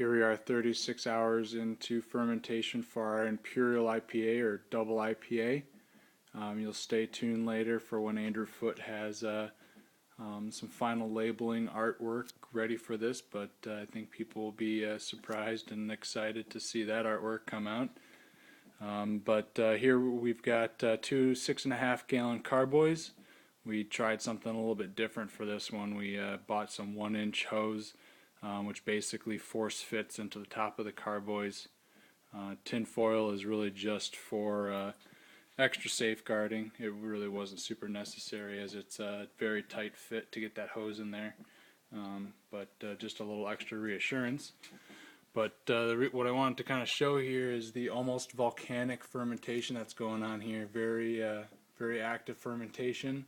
Here we are 36 hours into fermentation for our Imperial IPA or double IPA. You'll stay tuned later for when Andrew Foote has some final labeling artwork ready for this, but I think people will be surprised and excited to see that artwork come out. Here we've got two 6.5 gallon carboys. We tried something a little bit different for this one. We bought some 1-inch hose, which basically force fits into the top of the carboys. Tin foil is really just for extra safeguarding. It really wasn't super necessary as it's a very tight fit to get that hose in there, just a little extra reassurance. But what I wanted to kind of show here is the almost volcanic fermentation that's going on here. Very active fermentation,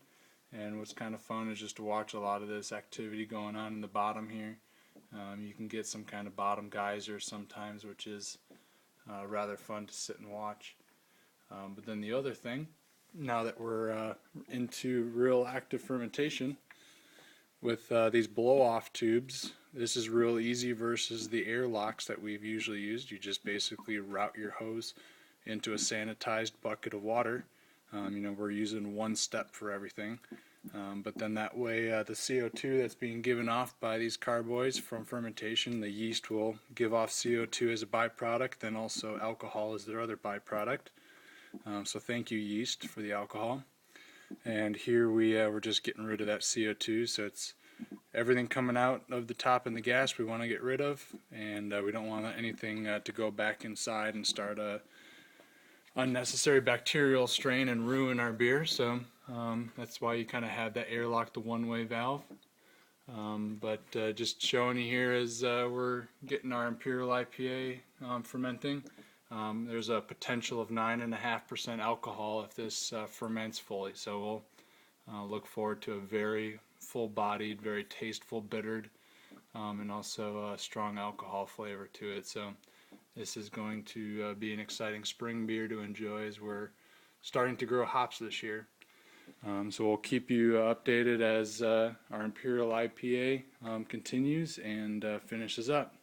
and what's kind of fun is just to watch a lot of this activity going on in the bottom here. You can get some kind of bottom geyser sometimes, which is rather fun to sit and watch. But then the other thing, now that we're into real active fermentation, with these blow-off tubes, this is real easy versus the airlocks that we've usually used. You just basically route your hose into a sanitized bucket of water. We're using one step for everything. But then that way the CO2 that's being given off by these carboys from fermentation, the yeast will give off CO2 as a byproduct, then also alcohol is their other byproduct. So thank you, yeast, for the alcohol. And here we're just getting rid of that CO2, so it's everything coming out of the top and the gas we want to get rid of, and we don't want anything to go back inside and start a unnecessary bacterial strain and ruin our beer. So that's why you kind of have that airlock, the one-way valve. Just showing you here as we're getting our Imperial IPA fermenting. There's a potential of 9.5% alcohol if this ferments fully. So we'll look forward to a very full-bodied, very tasteful, bittered, and also a strong alcohol flavor to it. So this is going to be an exciting spring beer to enjoy as we're starting to grow hops this year. So we'll keep you updated as our Imperial IPA continues and finishes up.